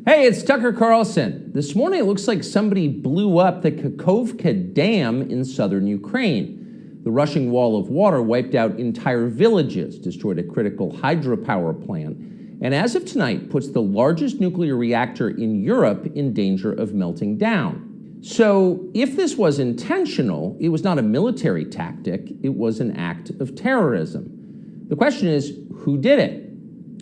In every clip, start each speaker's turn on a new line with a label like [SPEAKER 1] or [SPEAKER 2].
[SPEAKER 1] Hey, it's Tucker Carlson. This morning it looks like somebody blew up the Kakhovka Dam in southern Ukraine. The rushing wall of water wiped out entire villages, destroyed a critical hydropower plant, and as of tonight puts the largest nuclear reactor in Europe in danger of melting down. So if this was intentional, it was not a military tactic, it was an act of terrorism. The question is, who did it?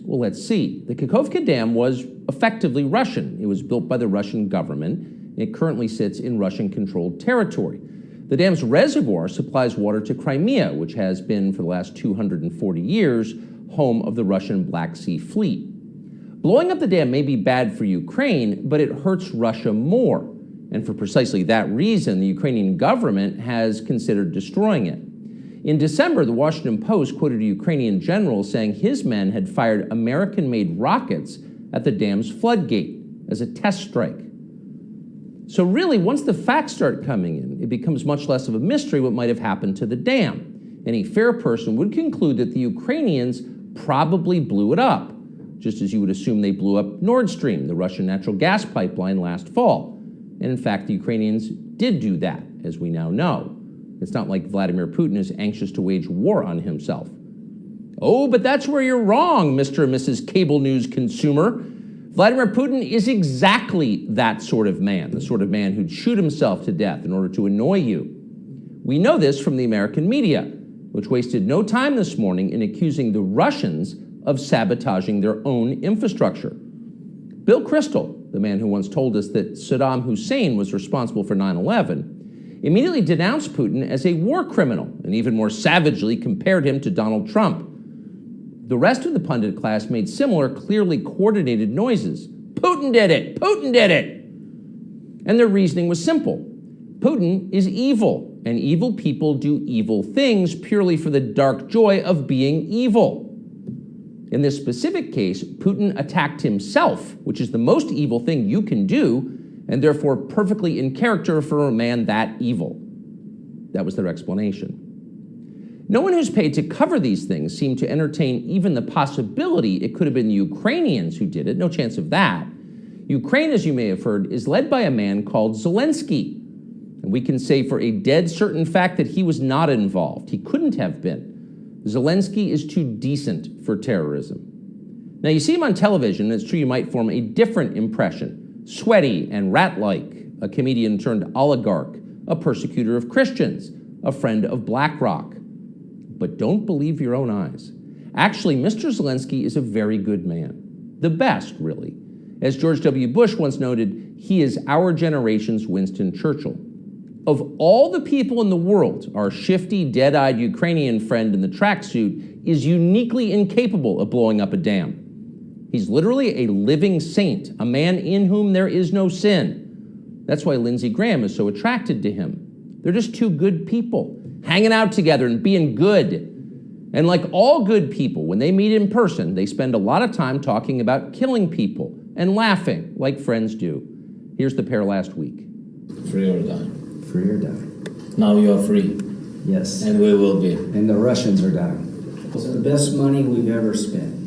[SPEAKER 1] Well, let's see. The Kakhovka Dam was effectively Russian. It was built by the Russian government. It currently sits in Russian-controlled territory. The dam's reservoir supplies water to Crimea, which has been, for the last 240 years, home of the Russian Black Sea Fleet. Blowing up the dam may be bad for Ukraine, but it hurts Russia more. And for precisely that reason, the Ukrainian government has considered destroying it. In December, the Washington Post quoted a Ukrainian general saying his men had fired American-made rockets at the dam's floodgate as a test strike. So really, once the facts start coming in, it becomes much less of a mystery what might have happened to the dam. Any fair person would conclude that the Ukrainians probably blew it up, just as you would assume they blew up Nord Stream, the Russian natural gas pipeline, last fall. And in fact, the Ukrainians did do that, as we now know. It's not like Vladimir Putin is anxious to wage war on himself. Oh, but that's where you're wrong, Mr. and Mrs. Cable News consumer. Vladimir Putin is exactly that sort of man, the sort of man who'd shoot himself to death in order to annoy you. We know this from the American media, which wasted no time this morning in accusing the Russians of sabotaging their own infrastructure. Bill Kristol, the man who once told us that Saddam Hussein was responsible for 9/11, immediately denounced Putin as a war criminal and even more savagely compared him to Donald Trump. The rest of the pundit class made similar, clearly coordinated noises. Putin did it! Putin did it! And their reasoning was simple. Putin is evil, and evil people do evil things purely for the dark joy of being evil. In this specific case, Putin attacked himself, which is the most evil thing you can do, and therefore perfectly in character for a man that evil. That was their explanation. No one who's paid to cover these things seemed to entertain even the possibility it could have been the Ukrainians who did it. No chance of that. Ukraine, as you may have heard, is led by a man called Zelensky. And we can say for a dead certain fact that he was not involved. He couldn't have been. Zelensky is too decent for terrorism. Now, you see him on television, and it's true you might form a different impression. Sweaty and rat-like, a comedian turned oligarch, a persecutor of Christians, a friend of BlackRock. But don't believe your own eyes. Actually, Mr. Zelensky is a very good man. The best, really. As George W. Bush once noted, he is our generation's Winston Churchill. Of all the people in the world, our shifty, dead-eyed Ukrainian friend in the tracksuit is uniquely incapable of blowing up a dam. He's literally a living saint, a man in whom there is no sin. That's why Lindsey Graham is so attracted to him. They're just two good people, hanging out together and being good. And like all good people, when they meet in person, they spend a lot of time talking about killing people and laughing like friends do. Here's the pair last week.
[SPEAKER 2] Free or die.
[SPEAKER 3] Free or die.
[SPEAKER 2] Now you are free.
[SPEAKER 3] Yes.
[SPEAKER 2] And we will be.
[SPEAKER 3] And the Russians are dying. It's the best money we've ever spent.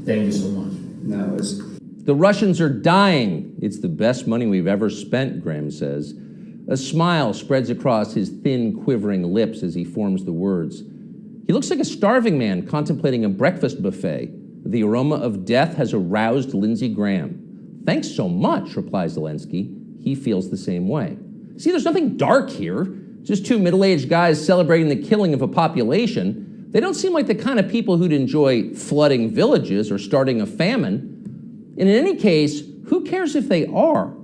[SPEAKER 2] Thank you so much.
[SPEAKER 3] No, it's...
[SPEAKER 1] The Russians are dying. It's the best money we've ever spent, Graham says. A smile spreads across his thin, quivering lips as he forms the words. He looks like a starving man contemplating a breakfast buffet. The aroma of death has aroused Lindsey Graham. Thanks so much, replies Zelensky. He feels the same way. See, there's nothing dark here. Just two middle-aged guys celebrating the killing of a population. They don't seem like the kind of people who'd enjoy flooding villages or starting a famine. And in any case, who cares if they are?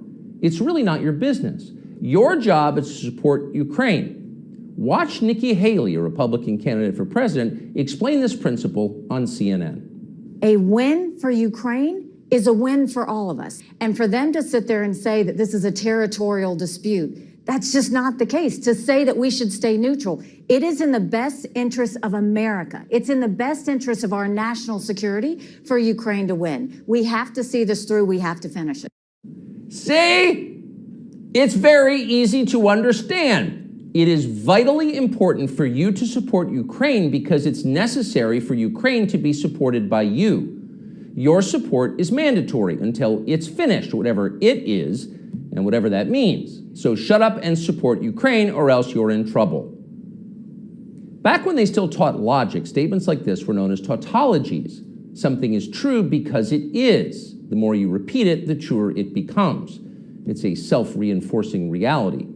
[SPEAKER 1] It's really not your business. Your job is to support Ukraine. Watch Nikki Haley, a Republican candidate for president, explain this principle on CNN.
[SPEAKER 4] A win for Ukraine is a win for all of us. And for them to sit there and say that this is a territorial dispute, that's just not the case. To say that we should stay neutral, it is in the best interest of America. It's in the best interest of our national security for Ukraine to win. We have to see this through. We have to finish it.
[SPEAKER 1] See? It's very easy to understand. It is vitally important for you to support Ukraine because it's necessary for Ukraine to be supported by you. Your support is mandatory until it's finished, whatever it is, and whatever that means. So shut up and support Ukraine, or else you're in trouble. Back when they still taught logic, statements like this were known as tautologies. Something is true because it is. The more you repeat it, the truer it becomes. It's a self-reinforcing reality.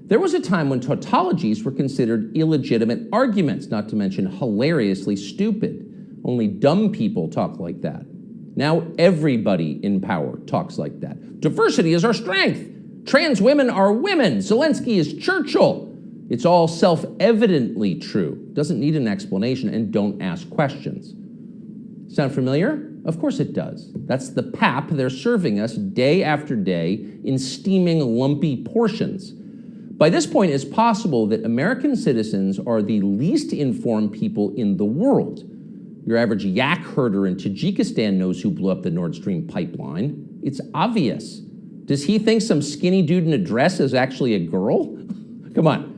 [SPEAKER 1] There was a time when tautologies were considered illegitimate arguments, not to mention hilariously stupid. Only dumb people talk like that. Now everybody in power talks like that. Diversity is our strength. Trans women are women. Zelensky is Churchill. It's all self-evidently true. Doesn't need an explanation, and don't ask questions. Sound familiar? Of course it does. That's the pap they're serving us day after day in steaming, lumpy portions. By this point, it's possible that American citizens are the least informed people in the world. Your average yak herder in Tajikistan knows who blew up the Nord Stream pipeline. It's obvious. Does he think some skinny dude in a dress is actually a girl? Come on.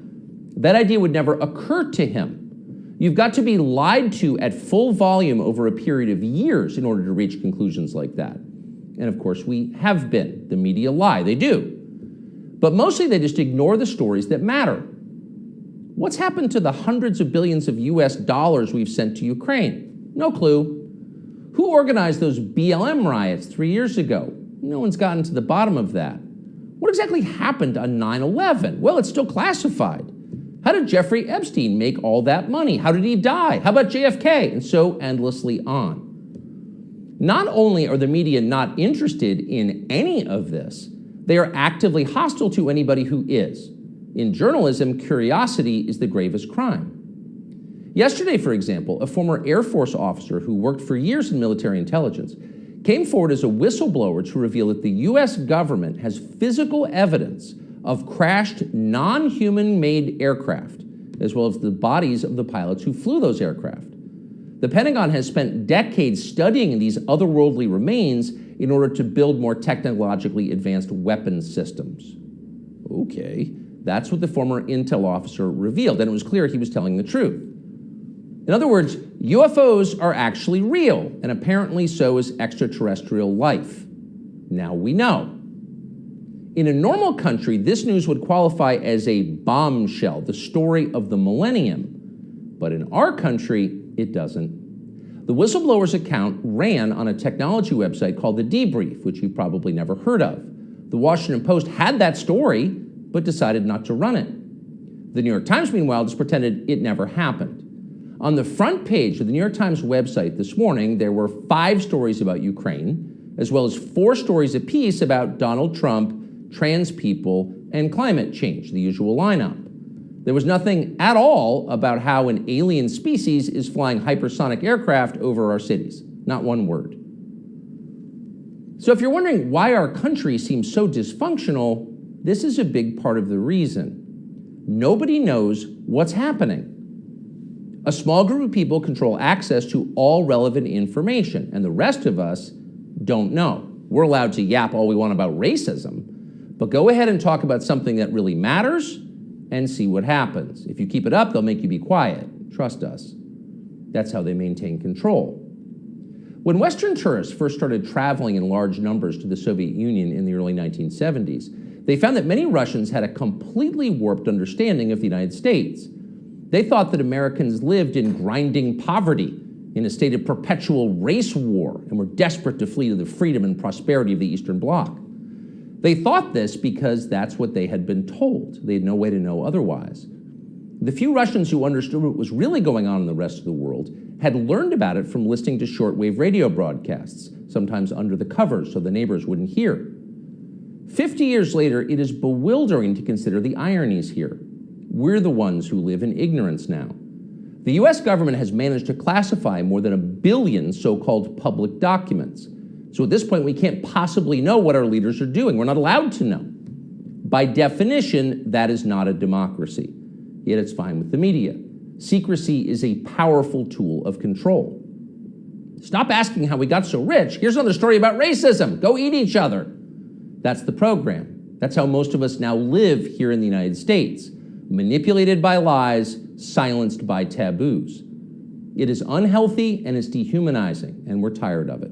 [SPEAKER 1] That idea would never occur to him. You've got to be lied to at full volume over a period of years in order to reach conclusions like that. And of course, we have been. The media lie. They do. But mostly they just ignore the stories that matter. What's happened to the hundreds of billions of US dollars we've sent to Ukraine? No clue. Who organized those BLM riots 3 years ago? No one's gotten to the bottom of that. What exactly happened on 9/11? Well, it's still classified. How did Jeffrey Epstein make all that money? How did he die? How about JFK? And so endlessly on. Not only are the media not interested in any of this, they are actively hostile to anybody who is. In journalism, curiosity is the gravest crime. Yesterday, for example, a former Air Force officer who worked for years in military intelligence came forward as a whistleblower to reveal that the US government has physical evidence of crashed non-human-made aircraft, as well as the bodies of the pilots who flew those aircraft. The Pentagon has spent decades studying these otherworldly remains in order to build more technologically advanced weapons systems. Okay, that's what the former intel officer revealed, and it was clear he was telling the truth. In other words, UFOs are actually real, and apparently so is extraterrestrial life. Now we know. In a normal country, this news would qualify as a bombshell, the story of the millennium. But in our country, it doesn't. The whistleblower's account ran on a technology website called The Debrief, which you've probably never heard of. The Washington Post had that story, but decided not to run it. The New York Times, meanwhile, just pretended it never happened. On the front page of the New York Times website this morning, there were 5 stories about Ukraine, as well as 4 stories apiece about Donald Trump, trans people, and climate change, the usual lineup. There was nothing at all about how an alien species is flying hypersonic aircraft over our cities. Not one word. So if you're wondering why our country seems so dysfunctional, this is a big part of the reason. Nobody knows what's happening. A small group of people control access to all relevant information, and the rest of us don't know. We're allowed to yap all we want about racism, but go ahead and talk about something that really matters and see what happens. If you keep it up, they'll make you be quiet. Trust us. That's how they maintain control. When Western tourists first started traveling in large numbers to the Soviet Union in the early 1970s, they found that many Russians had a completely warped understanding of the United States. They thought that Americans lived in grinding poverty, in a state of perpetual race war, and were desperate to flee to the freedom and prosperity of the Eastern Bloc. They thought this because that's what they had been told. They had no way to know otherwise. The few Russians who understood what was really going on in the rest of the world had learned about it from listening to shortwave radio broadcasts, sometimes under the covers so the neighbors wouldn't hear. 50 years later, it is bewildering to consider the ironies here. We're the ones who live in ignorance now. The US government has managed to classify more than 1 billion so-called public documents. So at this point, we can't possibly know what our leaders are doing. We're not allowed to know. By definition, that is not a democracy. Yet it's fine with the media. Secrecy is a powerful tool of control. Stop asking how we got so rich. Here's another story about racism. Go eat each other. That's the program. That's how most of us now live here in the United States. Manipulated by lies, silenced by taboos. It is unhealthy and it's dehumanizing, and we're tired of it.